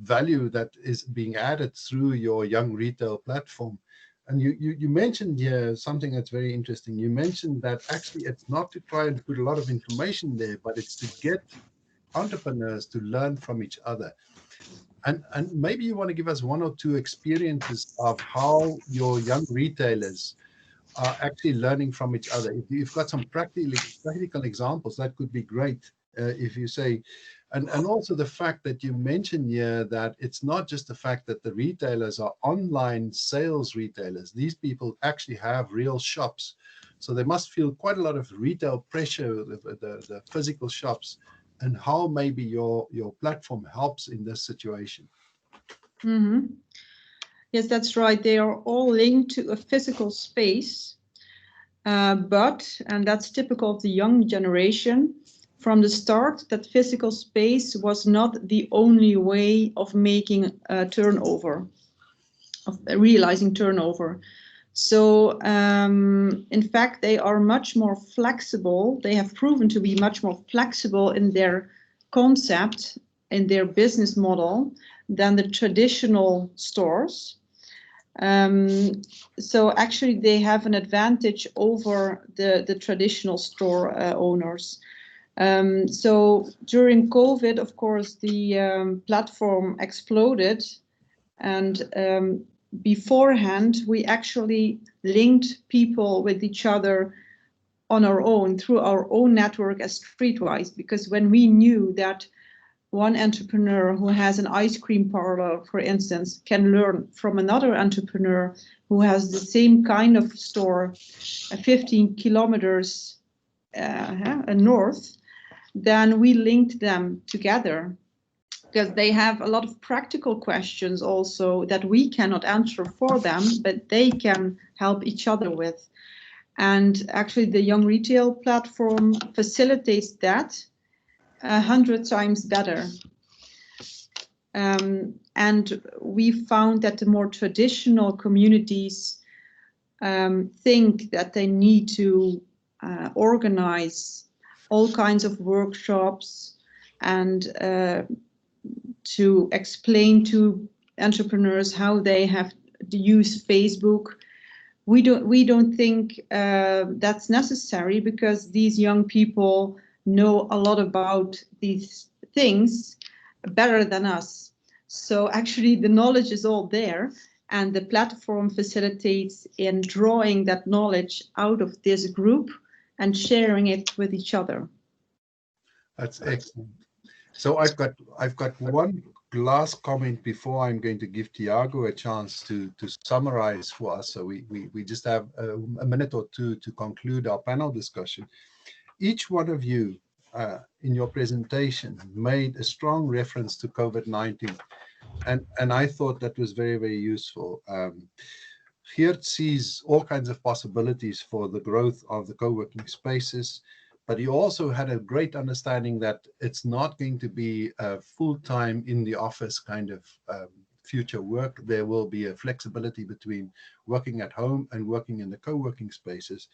value that is being added through your young retail platform. And you mentioned here something that's very interesting. You mentioned that actually it's not to try and put a lot of information there, but it's to get entrepreneurs to learn from each other. And maybe you want to give us one or two experiences of how your young retailers are actually learning from each other. If you've got some practical examples, that could be great. If you say, and also the fact that you mentioned here that it's not just the fact that the retailers are online sales retailers. These people actually have real shops. So they must feel quite a lot of retail pressure, the physical shops, and how maybe your platform helps in this situation. Mm-hmm. Yes, that's right. They are all linked to a physical space, but, and that's typical of the young generation, from the start, that physical space was not the only way of making a turnover, of realizing turnover. So in fact, they are much more flexible. They have proven to be much more flexible in their concept, in their business model, than the traditional stores. So actually they have an advantage over the traditional store owners. So during COVID, of course, the platform exploded, and beforehand we actually linked people with each other on our own through our own network as Streetwise, because when we knew that one entrepreneur who has an ice cream parlor, for instance, can learn from another entrepreneur who has the same kind of store 15 kilometers north, then we linked them together, because they have a lot of practical questions also that we cannot answer for them, but they can help each other with. And actually the young retail platform facilitates that 100 times better. And we found that the more traditional communities think that they need to organize all kinds of workshops and to explain to entrepreneurs how they have to use Facebook. We don't think that's necessary, because these young people know a lot about these things better than us. So actually the knowledge is all there, and the platform facilitates in drawing that knowledge out of this group and sharing it with each other. That's excellent. So I've got one last comment before I'm going to give Tiago a chance to summarize for us. So we just have a minute or two to conclude our panel discussion. Each one of you in your presentation made a strong reference to COVID-19, and I thought that was very, very useful. Geert sees all kinds of possibilities for the growth of the co-working spaces, but he also had a great understanding that it's not going to be a full-time in the office kind of future work. There will be a flexibility between working at home and working in the co-working spaces,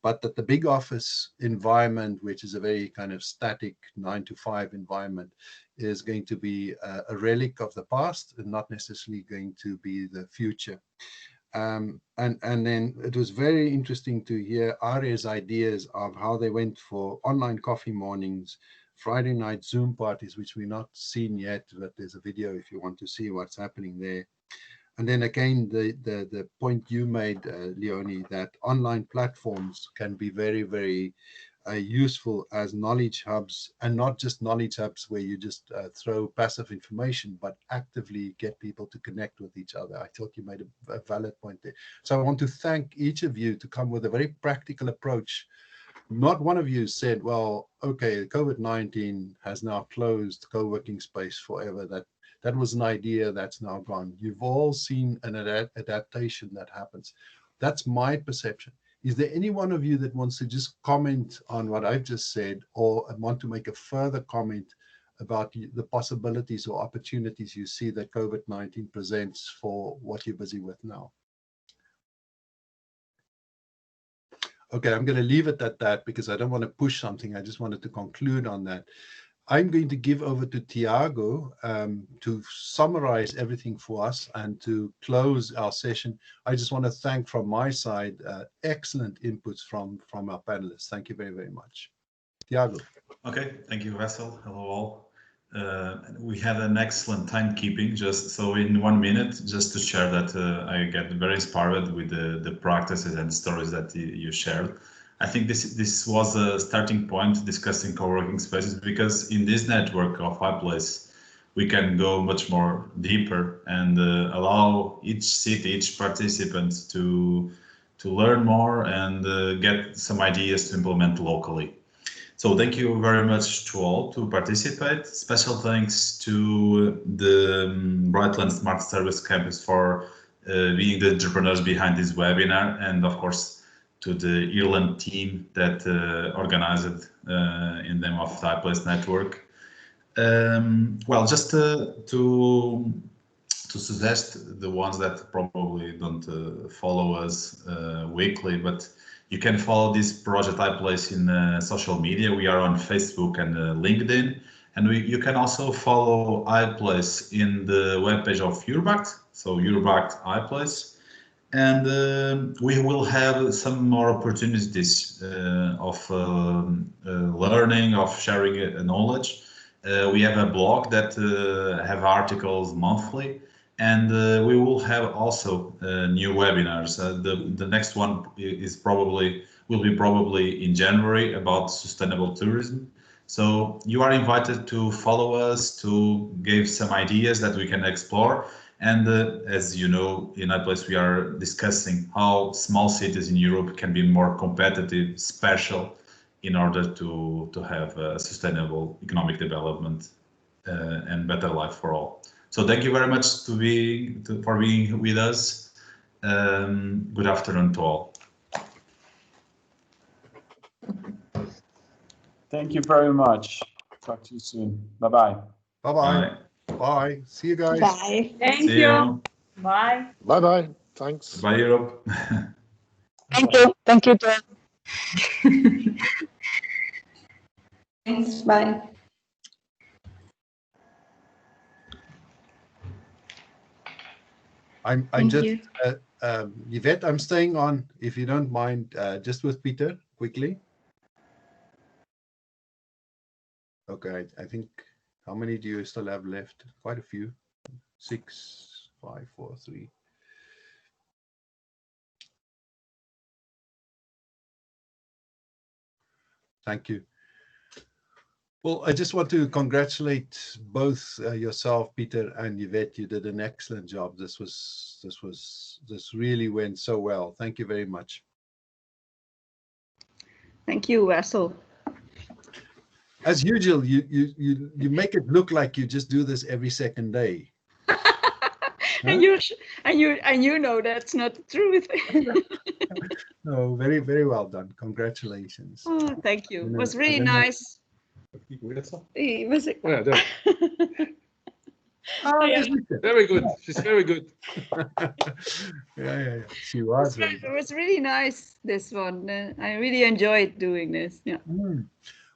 but that the big office environment, which is a very kind of static 9-to-5 environment, is going to be a relic of the past and not necessarily going to be the future. And then it was very interesting to hear Aria's ideas of how they went for online coffee mornings, Friday night Zoom parties, which we've not seen yet, but there's a video if you want to see what's happening there. And then again, the point you made, Leonie, that online platforms can be very, very useful as knowledge hubs, and not just knowledge hubs where you just throw passive information, but actively get people to connect with each other. I thought you made a valid point there. So I want to thank each of you to come with a very practical approach. Not one of you said, well, okay, COVID-19 has now closed co-working space forever. That was an idea that's now gone. You've all seen an adaptation that happens. That's my perception. Is there any one of you that wants to just comment on what I've just said, or want to make a further comment about the possibilities or opportunities you see that COVID-19 presents for what you're busy with now? Okay, I'm going to leave it at that because I don't want to push something. I just wanted to conclude on that. I'm going to give over to Tiago to summarize everything for us and to close our session. I just want to thank from my side excellent inputs from our panelists. Thank you very, very much. Tiago. Okay, thank you, Wessel. Hello all. We had an excellent timekeeping, just so in 1 minute, just to share that I get very inspired with the practices and stories that you shared. I think this was a starting point discussing co-working spaces, because in this network of Iplace, we can go much more deeper and allow each city, each participant to learn more and get some ideas to implement locally. So thank you very much to all to participate. Special thanks to the Brightlands Smart Service Campus for being the entrepreneurs behind this webinar, and of course to the Ireland team that organized it in the name of the Iplace Network. Well, just to suggest the ones that probably don't follow us weekly, but you can follow this project Iplace in social media. We are on Facebook and LinkedIn, and you can also follow Iplace in the webpage of Eurbact, so Eurbact Iplace. And we will have some more opportunities of learning, of sharing knowledge. We have a blog that have articles monthly, and we will have also new webinars. The next one will be probably in January about sustainable tourism. So you are invited to follow us, to give some ideas that we can explore. And as you know, in Iplace we are discussing how small cities in Europe can be more competitive, special, in order to have a sustainable economic development and better life for all. So thank you very much for being with us. Good afternoon to all. Thank you very much. Talk to you soon. Bye-bye. Bye-bye. Bye. See you guys. Bye. Thank See you. Bye. Bye-bye. Thanks. Bye, Europe. Thank you. Thank you, John. Thanks. Bye. I'm just Yvette, I'm staying on, if you don't mind, just with Peter quickly. Okay, I think, how many do you still have left? Quite a few. 6, 5, 4, 3. Thank you. Well, I just want to congratulate both yourself, Peter, and Yvette. You did an excellent job. This really went so well. Thank you very much. Thank you, Wessel. As usual, you make it look like you just do this every second day. And you know that's not the truth. No, very, very well done. Congratulations. Oh, thank you. It was really nice. Was it? Oh, yeah, there. Oh, Yeah. Very good. She's very good. Yeah. She was. It was really nice, this one. I really enjoyed doing this. Yeah.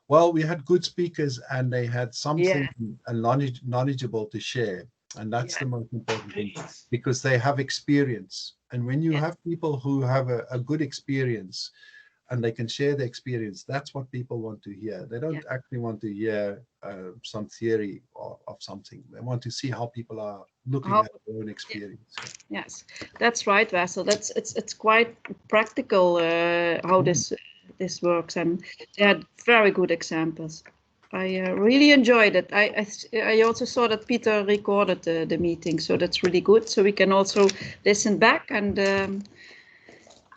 Well, we had good speakers and they had something Yeah. knowledgeable to share. And that's the most important thing, because they have experience. And when you have people who have a good experience and they can share the experience, that's what people want to hear. They don't actually want to hear some theory of something. They want to see how people are looking at their own experience. Yes, that's right, Wessel. It's quite practical how this works, and they had very good examples. I really enjoyed it. I also saw that Peter recorded the meeting, so that's really good. So we can also listen back and.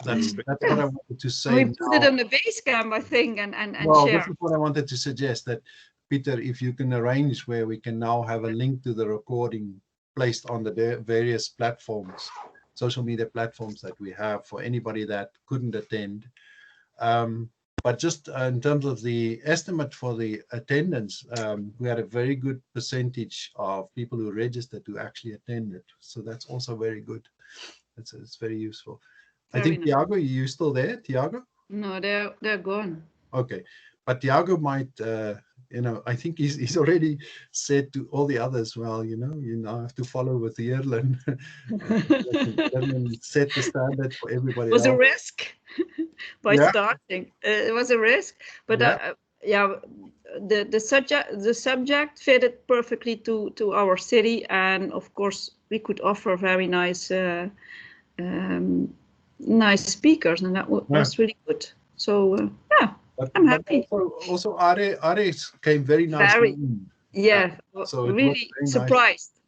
That's what I wanted to say. We put it on the Basecamp, I think, and well, share. this is what I wanted to suggest, that Peter, if you can arrange where we can now have a link to the recording placed on the various platforms, social media platforms that we have for anybody that couldn't attend. But just in terms of the estimate for the attendance, we had a very good percentage of people who registered to actually attend it. So that's also very good. It's very useful. I think, nice. Tiago, are you still there, Tiago? No, they're gone. Okay, but Tiago might, I think he's already said to all the others, well, you now have to follow with the Erlen. Set the standard for everybody else. It was a risk by starting. It was a risk, but the subject fitted perfectly to our city, and of course we could offer very nice nice speakers, and that was really good. So I'm happy. Also Are came very nicely. So really surprised.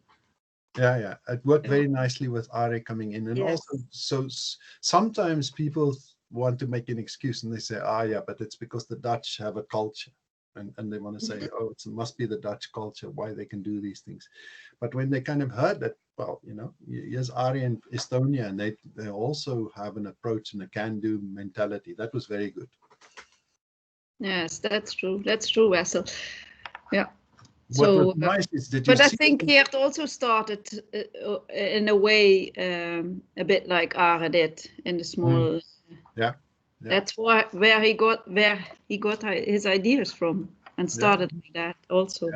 Nice. It worked very nicely with Are coming in, and also so sometimes people want to make an excuse and they say, but it's because the Dutch have a culture, and they want to say, it must be the Dutch culture why they can do these things. But when they kind of heard that, well, yes, Are in Estonia, and they also have an approach and a can-do mentality. That was very good. Yes, that's true. That's true, Wessel. Yeah. What was nice is that I think he had also started in a way a bit like Are did in the small. That's where he got his ideas from, and started like that also.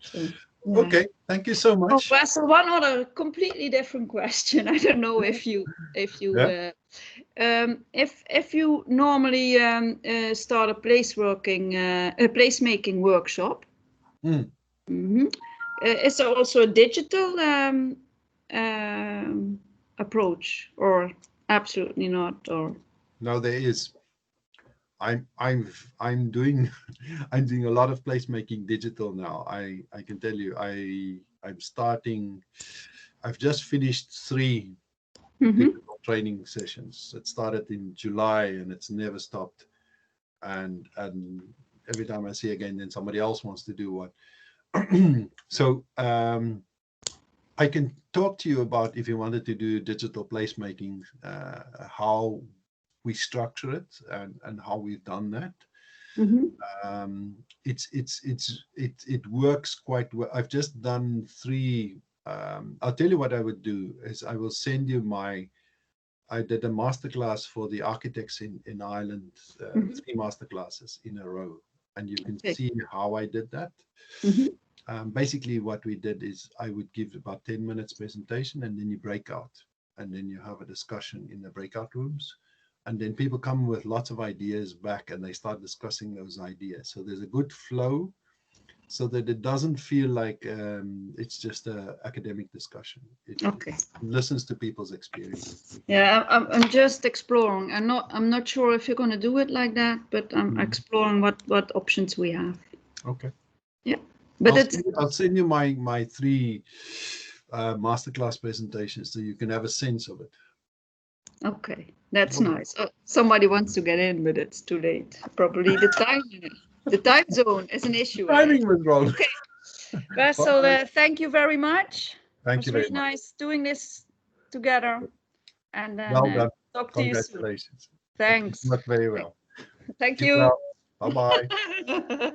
So, okay, thank you so much. Oh, Wessel, one other completely different question. I don't know if you normally start a placemaking workshop. Is there also a digital approach, or absolutely not? Or no, there is. I'm doing a lot of placemaking digital now. I can tell you, I'm starting. I've just finished 3 digital training sessions. It started in July and it's never stopped. And every time I see again, then somebody else wants to do one. So I can talk to you about, if you wanted to do digital placemaking, how we structure it and how we've done that. It works quite well. I've just done 3. I'll tell you what I would do is I will send you I did a masterclass for the architects in Ireland, 3 masterclasses in a row, and you can see how I did that. Basically what we did is I would give about 10 minutes presentation, and then you break out, and then you have a discussion in the breakout rooms, and then people come with lots of ideas back and they start discussing those ideas. So there's a good flow, so that it doesn't feel like it's just an academic discussion. It listens to people's experiences. Yeah, I'm just exploring. I'm not sure if you're going to do it like that, but I'm exploring what options we have. Okay. Yeah, but I'll send you my 3 masterclass presentations so you can have a sense of it. Okay, that's nice. Somebody wants to get in, but it's too late. Probably the time zone is an issue. Timing was wrong. Okay. Wessel, thank you very much. Thank you very really much. nice doing this together. And then Well done. talk to you soon. Congratulations. Thanks. You worked very well. Thank Keep you. well. Bye-bye.